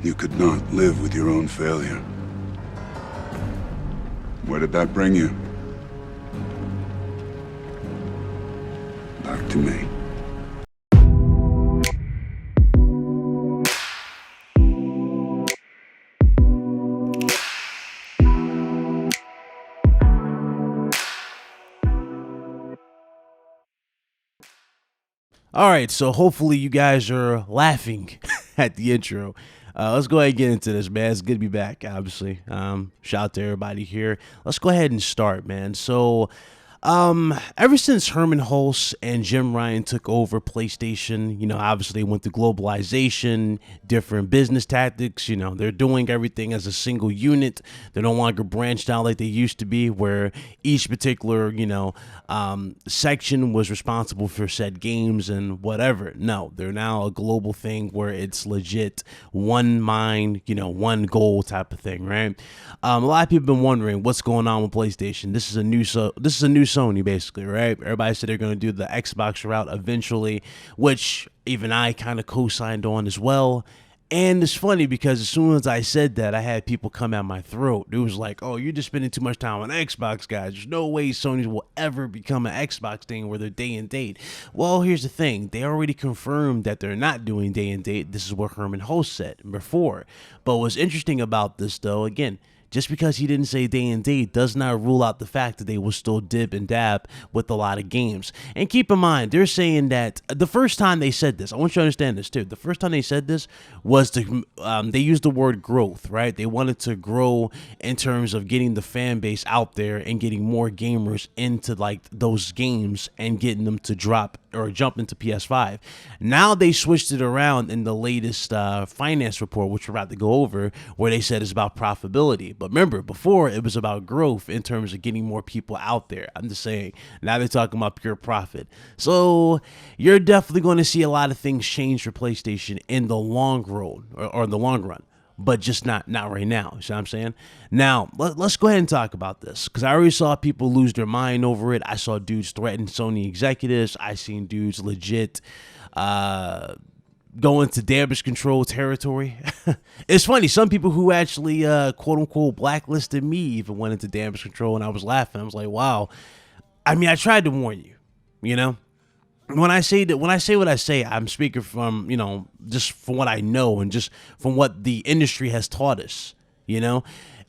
You could not live with your own failure. Where did that bring you? Back to me. All right, so hopefully you guys are laughing at the intro. Let's go ahead and get into this, man. It's good to be back, obviously. Shout out to everybody here. Let's go ahead and start, man. So, ever since Herman Hulse and Jim Ryan took over PlayStation, obviously they went through globalization, different business tactics. They're doing everything as a single unit. They're no longer branched out like they used to be, where each particular, section was responsible for said games and whatever. No, they're now a global thing where it's legit one mind, one goal type of thing, right? A lot of people have been wondering what's going on with PlayStation. This is a new Sony, basically, right? Everybody said they're going to do the Xbox route eventually, which even I kind of co-signed on as well. And it's funny because as soon as I said that, I had people come at my throat. It was like, oh, you're just spending too much time on Xbox, guys. There's no way Sony will ever become an Xbox thing where they're day and date. Well, here's the thing. They already confirmed that they're not doing day and date. This is what Herman Hulse said before. But what's interesting about this, though, again, just because he didn't say day and date does not rule out the fact that they will still dib and dab with a lot of games. And keep in mind, they're saying that the first time they said this, I want you to understand this too. The first time they said this was they used the word growth, right? They wanted to grow in terms of getting the fan base out there and getting more gamers into like those games and getting them to drop or jump into PS5. Now they switched it around in the latest finance report, which we're about to go over, where they said it's about profitability. But remember, before it was about growth in terms of getting more people out there. I'm just saying, now they're talking about pure profit. So you're definitely going to see a lot of things change for PlayStation in the long road or the long run. But just not right now. You see what I'm saying? Now, let's go ahead and talk about this. Because I already saw people lose their mind over it. I saw dudes threaten Sony executives. I seen dudes legit go into damage control territory. It's funny. Some people who actually, quote unquote, blacklisted me even went into damage control. And I was laughing. I was like, wow. I mean, I tried to warn you, When I say what I say, I'm speaking from, just from what I know and just from what the industry has taught us,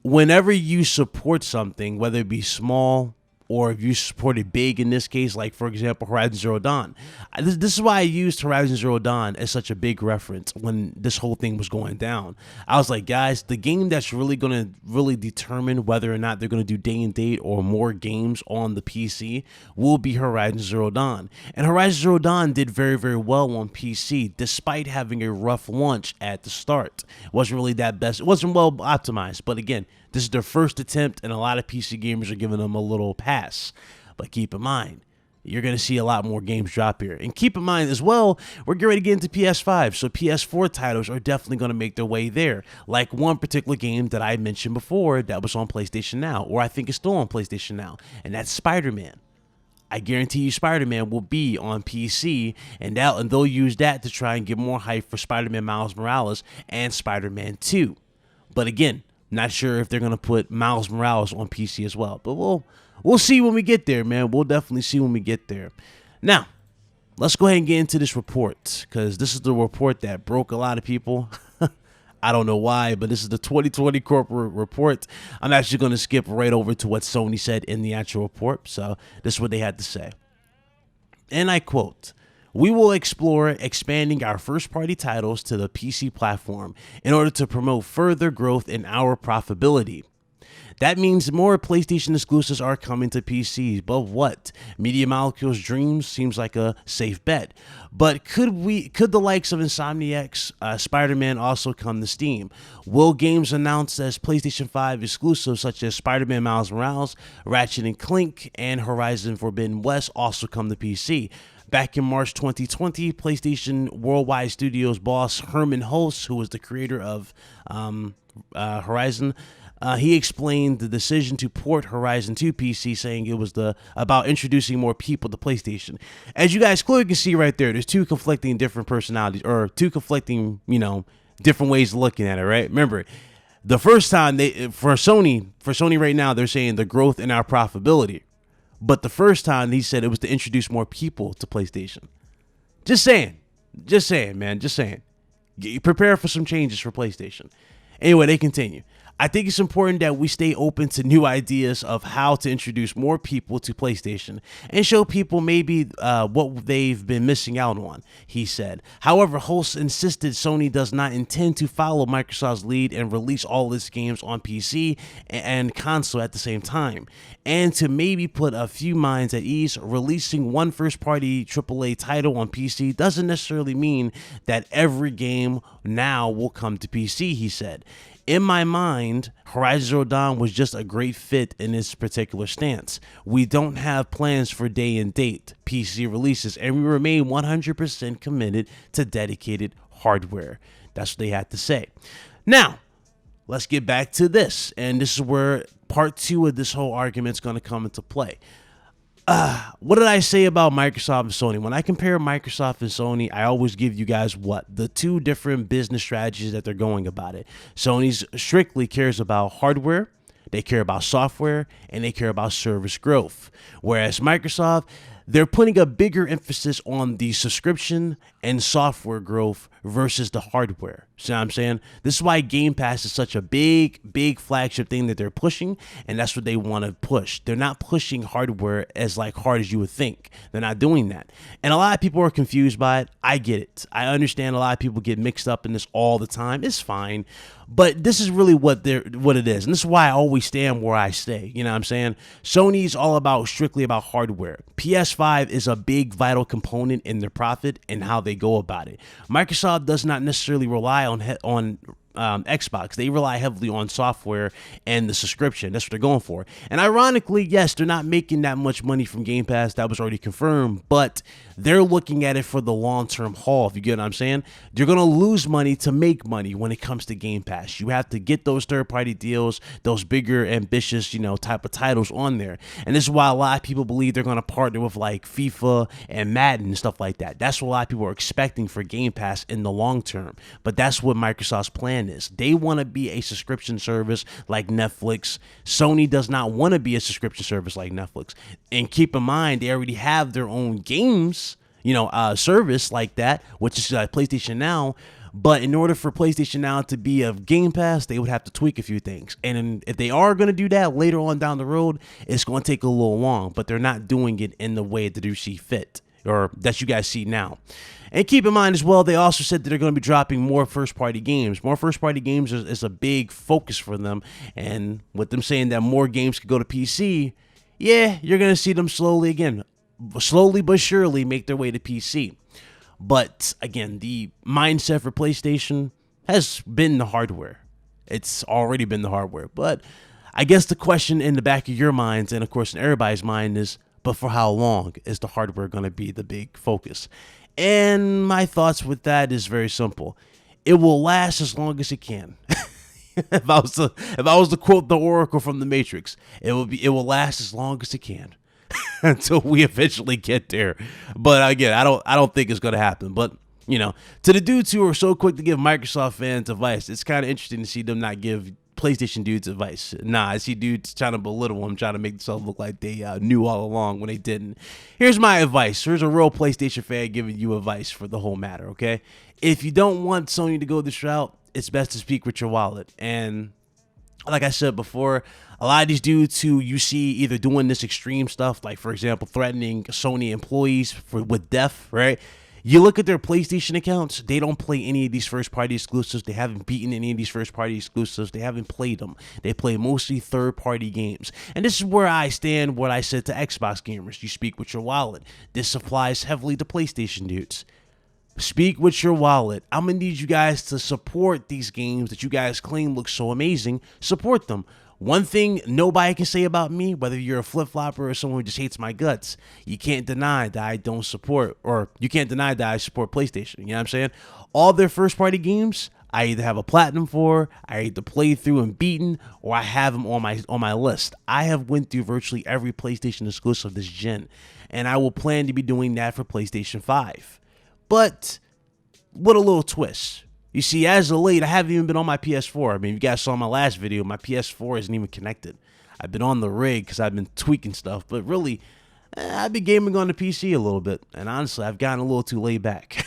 Whenever you support something, whether it be small or if you support it big in this case, like, for example, Horizon Zero Dawn. This is why I used Horizon Zero Dawn as such a big reference when this whole thing was going down. I was like, guys, the game that's really going to determine whether or not they're going to do day and date or more games on the PC will be Horizon Zero Dawn. And Horizon Zero Dawn did very, very well on PC, despite having a rough launch at the start. It wasn't really that best. It wasn't well optimized, but again, this is their first attempt, and a lot of PC gamers are giving them a little pass. But keep in mind, you're going to see a lot more games drop here. And keep in mind as well, we're getting ready to get into PS5, so PS4 titles are definitely going to make their way there. Like one particular game that I mentioned before that was on PlayStation Now, or I think it's still on PlayStation Now, and that's Spider-Man. I guarantee you Spider-Man will be on PC, and they'll use that to try and get more hype for Spider-Man Miles Morales and Spider-Man 2. But again, not sure if they're going to put Miles Morales on PC as well. But we'll see when we get there, man. We'll definitely see when we get there. Now, let's go ahead and get into this report, because this is the report that broke a lot of people. I don't know why, but this is the 2020 corporate report. I'm actually going to skip right over to what Sony said in the actual report. So this is what they had to say. And I quote, "We will explore expanding our first-party titles to the PC platform in order to promote further growth in our profitability. That means more PlayStation exclusives are coming to PCs, but what? Media Molecule's Dreams seems like a safe bet. But could the likes of Insomniac's Spider-Man also come to Steam? Will games announced as PlayStation 5 exclusives such as Spider-Man Miles Morales, Ratchet and Clank, and Horizon Forbidden West also come to PC? Back in March 2020, PlayStation Worldwide Studios boss Herman Hulse, who was the creator of Horizon, he explained the decision to port Horizon to PC, saying it was about introducing more people to PlayStation. As you guys clearly can see right there, there's two conflicting different personalities, or two conflicting, different ways of looking at it, right? Remember, the first time for Sony right now, they're saying the growth in our profitability. But the first time he said it was to introduce more people to PlayStation. Just saying, man, just saying. Prepare for some changes for PlayStation. Anyway, they continue. I think it's important that we stay open to new ideas of how to introduce more people to PlayStation and show people maybe what they've been missing out on, he said. However, Holst insisted Sony does not intend to follow Microsoft's lead and release all its games on PC and console at the same time. And to maybe put a few minds at ease, releasing one first-party AAA title on PC doesn't necessarily mean that every game now will come to PC, he said. In my mind, Horizon Zero Dawn was just a great fit in this particular stance. We don't have plans for day and date PC releases, and we remain 100% committed to dedicated hardware. That's what they had to say. Now, let's get back to this, and this is where part 2 of this whole argument is going to come into play. What did I say about Microsoft and Sony? When I compare Microsoft and Sony, I always give you guys the two different business strategies that they're going about it. Sony's strictly cares about hardware, they care about software, and they care about service growth. Whereas Microsoft, they're putting a bigger emphasis on the subscription and software growth versus the hardware. See what I'm saying? This is why Game Pass is such a big flagship thing that they're pushing, and that's what they want to push. They're not pushing hardware as hard as you would think. They're not doing that. And a lot of people are confused by it. I get it. I understand a lot of people get mixed up in this all the time. It's fine. But this is really what it is. And this is why I always stand where I stay. You know what I'm saying? Sony's all about strictly about hardware. PS5 is a big vital component in their profit and how they go about it. Microsoft does not necessarily rely on Xbox. They rely heavily on software and the subscription. That's what they're going for. And ironically, yes, they're not making that much money from Game Pass. That was already confirmed, but they're looking at it for the long-term haul, if you get what I'm saying. You're going to lose money to make money when it comes to Game Pass. You have to get those third-party deals, those bigger, ambitious, type of titles on there. And this is why a lot of people believe they're going to partner with FIFA and Madden and stuff like that. That's what a lot of people are expecting for Game Pass in the long term. But that's what Microsoft's plan is. They want to be a subscription service like Netflix. Sony does not want to be a subscription service like Netflix. And keep in mind, they already have their own games, service like that, which is PlayStation Now. But in order for PlayStation Now to be a Game Pass, they would have to tweak a few things. And if they are going to do that later on down the road, it's going to take a little long. But they're not doing it in the way that you see fit, or that you guys see now. And keep in mind as well, they also said that they're going to be dropping more first-party games. More first-party games is a big focus for them. And with them saying that more games could go to PC, yeah, you're going to see them slowly but surely make their way to PC. But again, the mindset for PlayStation has been the hardware. It's already been the hardware. But I guess the question in the back of your minds, and of course in everybody's mind, is, but for how long is the hardware going to be the big focus? And my thoughts with that is very simple. It will last as long as it can. If I was to quote the Oracle from the Matrix, it will last as long as it can until we eventually get there. But again, I don't think it's going to happen. But to the dudes who are so quick to give Microsoft fans advice, it's kind of interesting to see them not give PlayStation dudes advice. I see dudes trying to belittle them, trying to make themselves look like they knew all along when they didn't. Here's my advice. Here's a real PlayStation fan giving you advice for the whole matter, okay? If you don't want Sony to go this route, it's best to speak with your wallet. And like I said before, a lot of these dudes who you see either doing this extreme stuff, like for example, threatening Sony employees with death, right? You look at their PlayStation accounts, they don't play any of these first-party exclusives. They haven't beaten any of these first-party exclusives. They haven't played them. They play mostly third-party games. And this is where I stand, what I said to Xbox gamers. You speak with your wallet. This applies heavily to PlayStation dudes. Speak with your wallet. I'm going to need you guys to support these games that you guys claim look so amazing. Support them. One thing nobody can say about me, whether you're a flip-flopper or someone who just hates my guts, you can't deny that I don't support, or you can't deny that I support PlayStation. You know what I'm saying? All their first-party games, I either have a platinum for, I either played through and beaten, or I have them on my list. I have went through virtually every PlayStation exclusive this gen, and I will plan to be doing that for PlayStation 5. But with a little twist. You see, as of late, I haven't even been on my PS4. I mean, you guys saw my last video, my PS4 isn't even connected. I've been on the rig because I've been tweaking stuff, but really, I've been gaming on the PC a little bit, and honestly, I've gotten a little too laid back.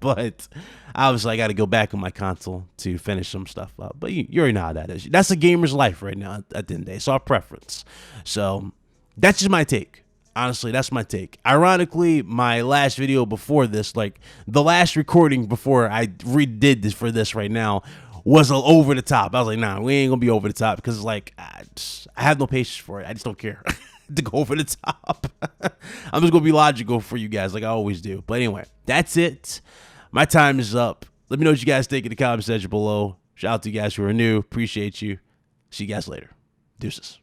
But obviously, I got to go back on my console to finish some stuff up. But you already know how that is. That's a gamer's life right now at the end of the day. It's our preference. So that's just my take. Honestly, that's my take. Ironically, my last video before this, like the last recording before I redid this for this right now, was over the top. I was like, nah, we ain't gonna be over the top because like I have no patience for it. I just don't care to go over the top. I'm just gonna be logical for you guys like I always do. But anyway, that's it. My time is up. Let me know what you guys think in the comment section below. Shout out to you guys who are new. Appreciate you. See you guys later. Deuces.